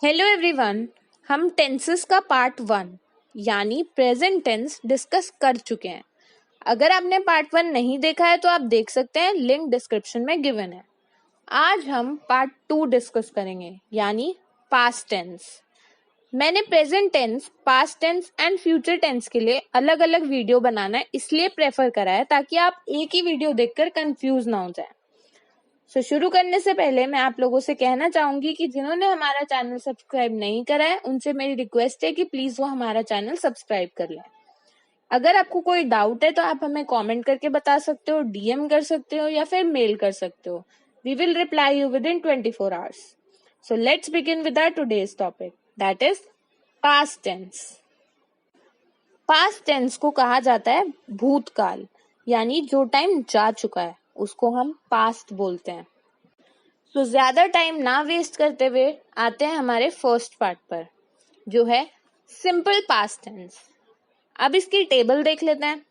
Hello everyone. हम tenses का part 1 यानी प्रेजेंट टेंस डिस्कस कर चुके हैं। अगर आपने पार्ट 1 नहीं देखा है तो आप देख सकते हैं, लिंक डिस्क्रिप्शन में गिवन है। आज हम पार्ट 2 डिस्कस करेंगे यानी पास्ट टेंस। मैंने present tense, past tense and future tense के लिए अलग अलग वीडियो बनाना इसलिए प्रेफर करा है ताकि आप एक ही वीडियो देखकर कंफ्यूज ना हो जाए। शुरू करने से पहले मैं आप लोगों से कहना चाहूंगी कि जिन्होंने हमारा चैनल सब्सक्राइब नहीं करा है उनसे मेरी रिक्वेस्ट है कि प्लीज वो हमारा चैनल सब्सक्राइब कर लें। अगर आपको कोई डाउट है तो आप हमें कमेंट करके बता सकते हो, डीएम कर सकते हो या फिर मेल कर सकते हो। We will reply you within 24 hours. So let's begin with our today's topic, that is past tense. Past tense को कहा जाता है भूतकाल, यानी जो टाइम जा चुका है उसको हम पास्ट बोलते हैं। तो ज्यादा टाइम ना वेस्ट करते हुए आते हैं हमारे फर्स्ट पार्ट पर, जो है सिंपल पास्ट टेंस। अब इसकी टेबल देख लेते हैं।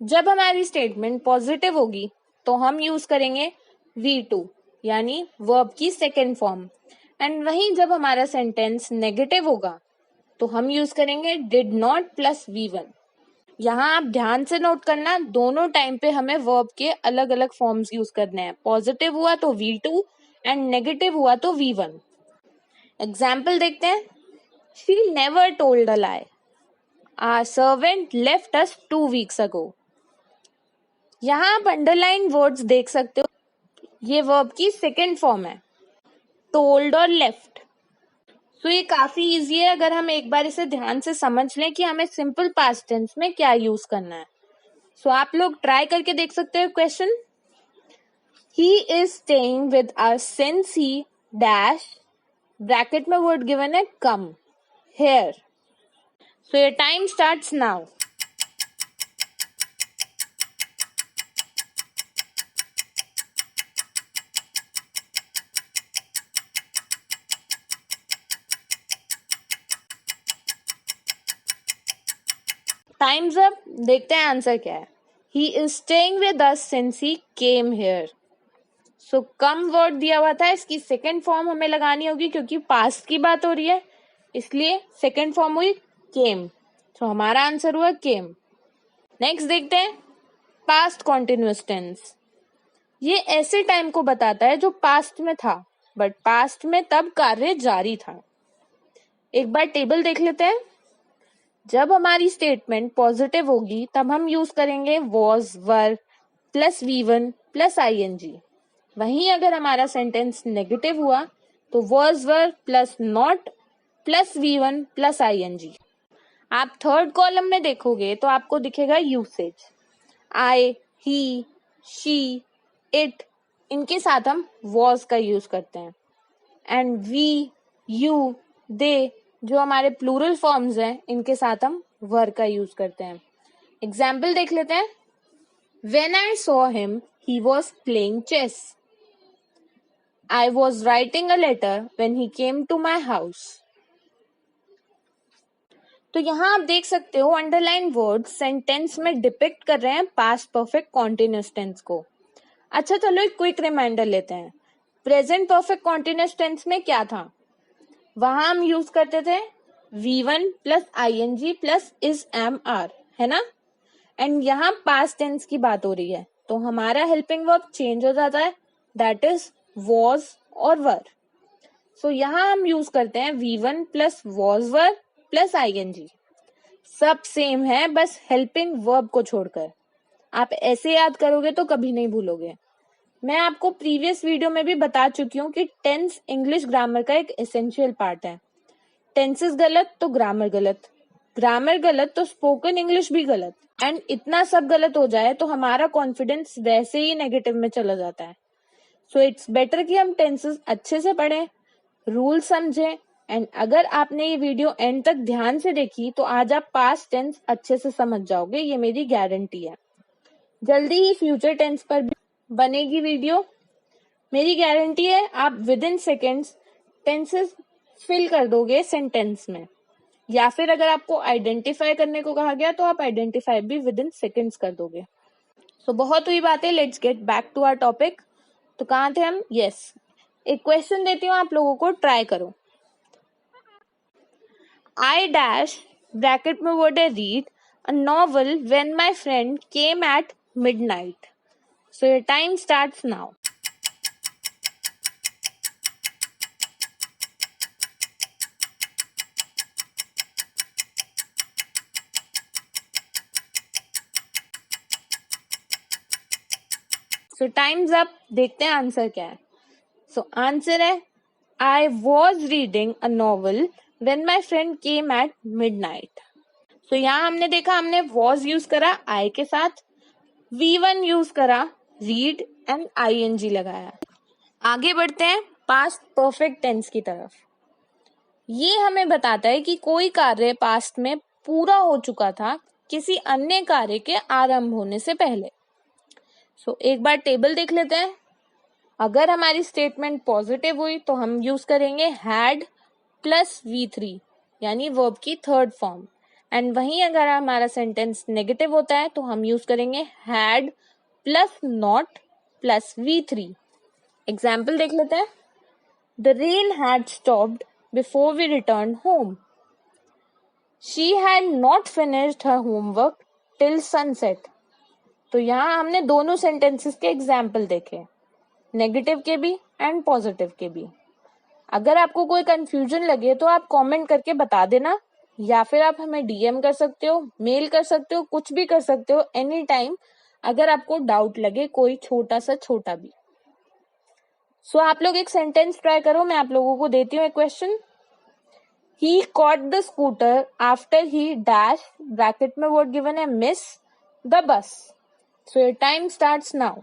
जब हमारी स्टेटमेंट पॉजिटिव होगी तो हम यूज करेंगे V2 यानी वर्ब की सेकेंड फॉर्म, एंड वहीं जब हमारा सेंटेंस नेगेटिव होगा तो हम यूज करेंगे डिड नॉट प्लस V1। यहाँ आप ध्यान से नोट करना, दोनों टाइम पे हमें वर्ब के अलग अलग फॉर्म्स यूज करने हैं। पॉजिटिव हुआ तो V2 एंड नेगेटिव हुआ तो V1। एग्जाम्पल देखते हैं। She never told a lie. Our servant left us 2 weeks ago. यहाँ आप अंडरलाइन वर्ड्स देख सकते हो, ये वर्ब की सेकेंड फॉर्म है, टोल्ड और लेफ्ट। तो ये काफी इजी है अगर हम एक बार इसे ध्यान से समझ लें कि हमें सिंपल पास्ट टेंस में क्या यूज करना है। सो आप लोग ट्राई करके देख सकते हो question. He is staying with us since he dash, bracket में वर्ड गिवन है come here. So your time starts now. Time's up. देखते हैं आंसर क्या है। He is staying with us since he came here. So come word दिया हुआ था, इसकी सेकेंड फॉर्म हमें लगानी होगी क्योंकि पास्ट की बात हो रही है, इसलिए सेकेंड फॉर्म हुई केम। तो हमारा आंसर हुआ केम। नेक्स्ट देखते हैं पास्ट कॉन्टिन्यूअस टेंस। ये ऐसे टाइम को बताता है जो पास्ट में था, बट पास्ट में तब कार्य जारी था। एक बार टेबल देख लेते हैं। जब हमारी स्टेटमेंट पॉजिटिव होगी तब हम यूज करेंगे was, were plus V1 plus ING। वहीं अगर हमारा सेंटेंस नेगेटिव हुआ तो was, were plus not plus V1 plus ING। आप थर्ड कॉलम में देखोगे तो आपको दिखेगा usage. I, he, she, it, इनके साथ हम वॉज का यूज करते हैं, एंड वी, यू, दे जो हमारे प्लूरल फॉर्म्स हैं इनके साथ हम वर का यूज करते हैं। एग्जाम्पल देख लेते हैं। When I saw him, he was playing chess. I was writing a letter when he came to my house. तो यहाँ आप देख सकते हो अंडरलाइन वर्ड सेंटेंस में डिपिक्ट कर रहे हैं पास्ट परफेक्ट कॉन्टिन्यूअस टेंस को। अच्छा चलो एक क्विक रिमाइंडर लेते हैं। प्रेजेंट परफेक्ट कॉन्टिन्यूअस टेंस में क्या था? वहां हम यूज करते थे V1 plus ING plus is am are, है ना। एंड यहाँ पास्ट टेंस की बात हो रही है तो हमारा हेल्पिंग वर्ब चेंज हो जाता है, दैट इज वॉज और वर। सो यहाँ हम यूज करते हैं V1 plus was, were plus ING। सब सेम है, बस हेल्पिंग वर्ब को छोड़कर। आप ऐसे याद करोगे तो कभी नहीं भूलोगे। मैं आपको प्रीवियस वीडियो में भी बता चुकी हूँ कि टेंस इंग्लिश ग्रामर का एक एसेंशियल पार्ट है। टेंसेस गलत तो ग्रामर गलत, ग्रामर गलत तो स्पोकन इंग्लिश भी गलत, एंड इतना सब गलत हो जाए तो हमारा कॉन्फिडेंस वैसे ही नेगेटिव में चला जाता है। सो इट्स बेटर कि हम टेंसेस अच्छे से पढ़ें, रूल समझें, एंड अगर आपने ये वीडियो एंड तक ध्यान से देखी तो आज आप पास्ट टेंस अच्छे से समझ जाओगे, ये मेरी गारंटी है। जल्दी ही फ्यूचर टेंस पर भी बनेगी वीडियो, मेरी गारंटी है आप within seconds tenses fill कर दोगे सेंटेंस में, या फिर अगर आपको आइडेंटिफाई करने को कहा गया तो आप आइडेंटिफाई भी विद इन सेकेंड्स कर दोगे। सो बहुत हुई बातें, let's get back to our topic. तो कहाँ थे हम? यस, एक क्वेश्चन देती हूँ, आप लोगों को ट्राई करो। I dash ब्रैकेट में वर्ड है read a novel when my friend came at midnight. So your time starts now. So time's up. देखते हैं आंसर क्या है. So आंसर है I was reading a novel when my friend came at midnight. So यहाँ हमने देखा हमने was use करा I के साथ, V1 यूज करा read and ing लगाया. आगे बढ़ते हैं पास्ट परफेक्ट टेंस की तरफ. ये हमें बताता है कि कोई कार्य पास्ट में पूरा हो चुका था किसी अन्य कार्य के आरंभ होने से पहले. सो एक बार टेबल देख लेते हैं. अगर हमारी स्टेटमेंट पॉजिटिव हुई तो हम यूज करेंगे हैड प्लस V3 यानी वर्ब की थर्ड फॉर्म. एंड वहीं अगर हमारा सेंटेंस नेगेटिव होता है तो हम यूज करेंगे had plus not plus V3. Example देख लेते हैं. The rain had stopped before we return home. She had not finished her homework till sunset. तो यहाँ हमने दोनों सेंटेंसेस के एग्जाम्पल देखे, नेगेटिव के भी एंड पॉजिटिव के भी. अगर आपको कोई कंफ्यूजन लगे तो आप कमेंट करके बता देना, या फिर आप हमें डीएम कर सकते हो, मेल कर सकते हो, कुछ भी कर सकते हो एनी टाइम अगर आपको डाउट लगे कोई छोटा सा छोटा भी. सो आप लोग एक सेंटेंस ट्राई करो. मैं आप लोगों को देती हूँ एक question. He caught the scooter after he dash bracket में वर्ड गिवन है miss the bus. So your time starts now.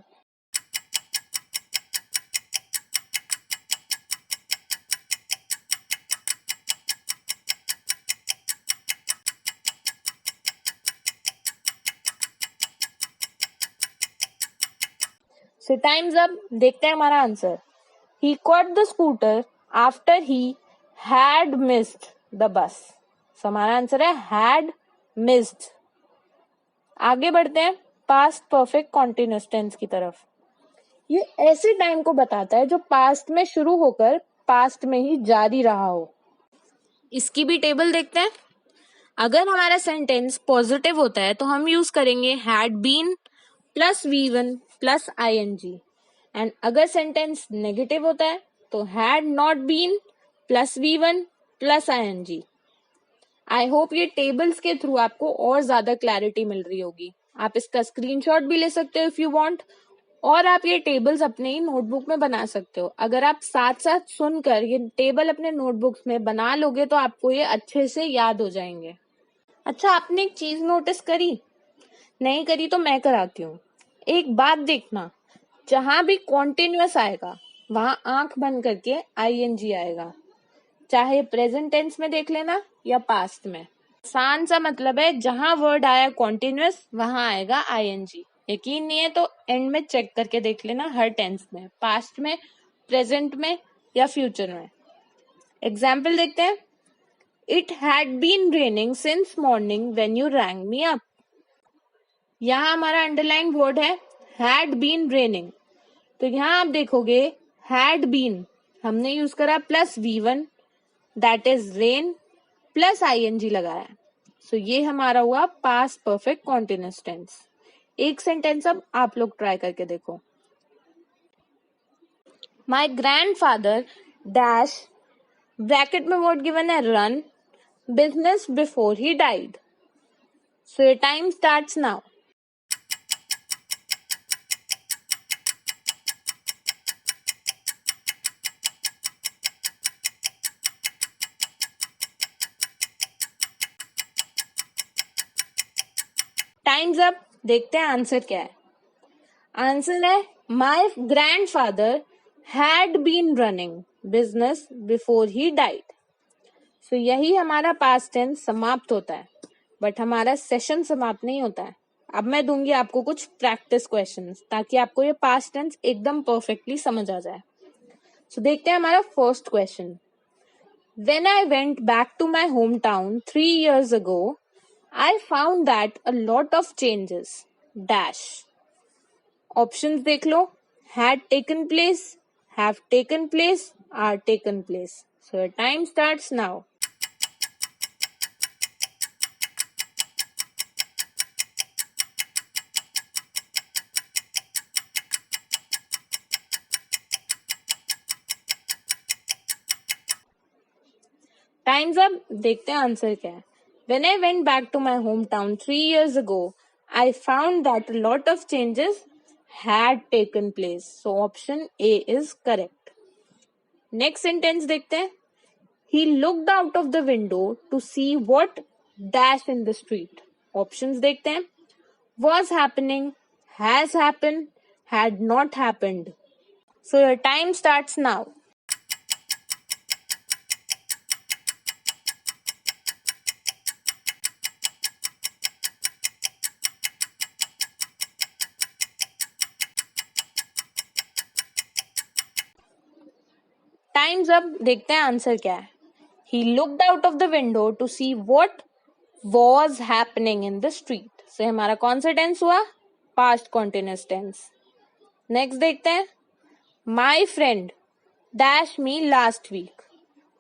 So time's up. देखते हैं हमारा answer. He caught the scooter after he had missed the bus. So हमारा answer है had missed. आगे बढ़ते हैं पास्ट परफेक्ट कॉन्टिन्यूअस टेंस की तरफ. ये ऐसे टाइम को बताता है जो पास्ट में शुरू होकर पास्ट में ही जारी रहा हो. इसकी भी टेबल देखते हैं. अगर हमारा सेंटेंस पॉजिटिव होता है तो हम यूज करेंगे had been plus V1 plus ing. And अगर सेंटेंस नेगेटिव होता है तो had not been plus V1 plus ing. I hope ये टेबल्स के थ्रू आपको और ज्यादा क्लैरिटी मिल रही होगी. आप इसका स्क्रीनशॉट भी ले सकते हो इफ यू वांट, और आप ये टेबल्स अपने ही नोटबुक में बना सकते हो. अगर आप साथ साथ सुनकर ये टेबल अपने नोटबुक्स में बना लोगे तो आपको ये अच्छे से याद हो जाएंगे. अच्छा, आपने एक चीज नोटिस करी? नहीं करी तो मैं कराती हूँ. एक बात देखना, जहां भी कॉन्टिन्यूअस आएगा वहां आंख बंद करके ing आएगा, चाहे प्रेजेंट टेंस में देख लेना या पास्ट में. आसान सा मतलब है, जहां वर्ड आया कॉन्टिन्यूअस वहां आएगा ing. यकीन नहीं है तो एंड में चेक करके देख लेना, हर टेंस में, पास्ट में, प्रेजेंट में या फ्यूचर में. एग्जाम्पल देखते हैं. It had been raining since morning when you rang me up. यहाँ हमारा अंडरलाइन वर्ड है हैड बीन रेनिंग. तो यहाँ आप देखोगे हैड बीन हमने यूज करा plus V1 that is rain plus ing लगाया. सो ये हमारा हुआ पास्ट परफेक्ट कॉन्टिन्यूअस टेंस. एक सेंटेंस अब आप लोग ट्राई करके देखो. माई ग्रैंडफादर डैश ब्रैकेट में वर्ड गिवन है run business before he died. So your time starts now. Time's up. देखते हैं आंसर क्या है. आंसर है my grandfather had been running business before he died. So यही हमारा पास्ट टेंस समाप्त होता है, बट हमारा सेशन समाप्त नहीं होता है. अब मैं दूंगी आपको कुछ प्रैक्टिस क्वेश्चंस ताकि आपको ये पास्ट टेंस एकदम परफेक्टली समझ आ जाए. सो देखते हैं हमारा first question. When I went back to my hometown 3 years ago, I found that a lot of changes dash. Options देख लो. Had taken place, have taken place, are taken place. So your time starts now. Times up, देखते हैं answer क्या है. When I went back to my hometown 3 years ago, I found that a lot of changes had taken place. So option A is correct. Next sentence देखते हैं. He looked out of the window to see what dash in the street. Options देखते हैं. Was happening, has happened, had not happened. So your time starts now. Time's up, देखते हैं answer क्या है. He looked out of the window to see what was happening in the street. So हमारा कौन सा tense हुआ? Past continuous tense. Next देखते हैं. My friend dash me last week.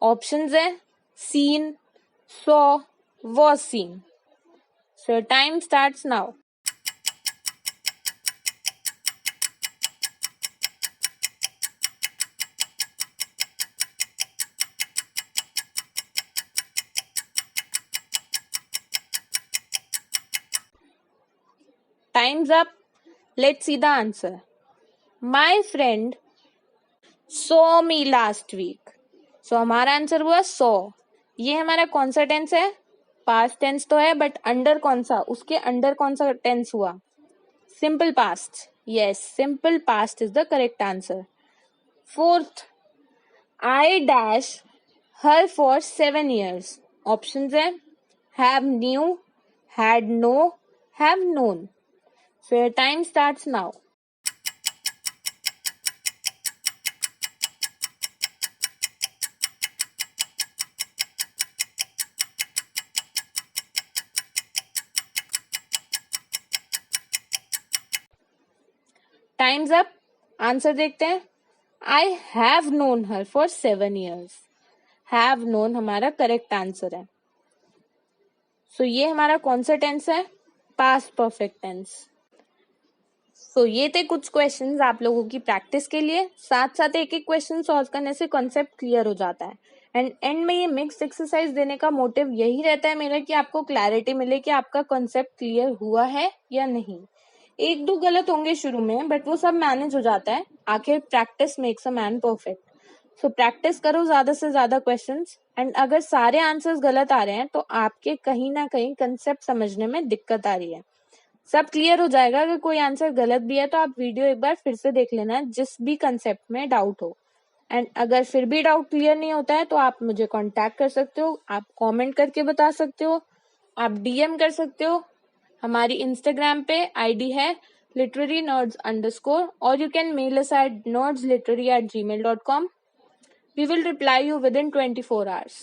Options है seen, saw, was seen. So your time starts now. Time's up. Let's see the answer. My friend saw me last week. So हमारा answer हुआ saw. ये हमारा कौन सा tense है? Past tense तो है, बट अंडर कौन सा? उसके अंडर कौन सा टेंस हुआ? Simple past. Yes, simple past is the correct answer. Fourth, I dash her for 7 years. Options है have knew, had know, have known. So your time starts now. Time's up. Answer देखते हैं. I have known her for 7 years. Have known हमारा correct answer है. सो ये हमारा कौन सा tense है? Past perfect tense. सो ये थे कुछ क्वेश्चंस आप लोगों की प्रैक्टिस के लिए. साथ साथ एक एक क्वेश्चन सॉल्व करने से कॉन्सेप्ट क्लियर हो जाता है. एंड एंड में ये मिक्स एक्सरसाइज देने का मोटिव यही रहता है मेरा कि आपको क्लैरिटी मिले कि आपका कॉन्सेप्ट क्लियर हुआ है या नहीं. एक दो गलत होंगे शुरू में, बट वो सब मैनेज हो जाता है. आखिर practice makes a man perfect. So practice करो ज्यादा से ज्यादा क्वेश्चंस. एंड अगर सारे आंसर्स गलत आ रहे हैं तो आपके कहीं ना कहीं कंसेप्ट समझने में दिक्कत आ रही है. सब क्लियर हो जाएगा. अगर कोई आंसर गलत भी है तो आप वीडियो एक बार फिर से देख लेना जिस भी कंसेप्ट में डाउट हो. एंड अगर फिर भी डाउट क्लियर नहीं होता है तो आप मुझे कांटेक्ट कर सकते हो. आप कमेंट करके बता सकते हो. आप डीएम कर सकते हो. हमारी इंस्टाग्राम पे आईडी है literary_nerds_ और you can mail us at nerdsliterary@gmail.com. We will reply you within 24 hours.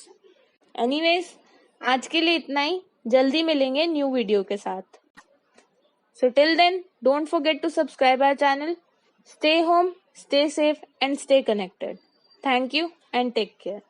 Anyways, आज के लिए इतना ही. जल्दी मिलेंगे न्यू वीडियो के साथ. So till then, don't forget to subscribe our channel. Stay home, stay safe and stay connected. Thank you and take care.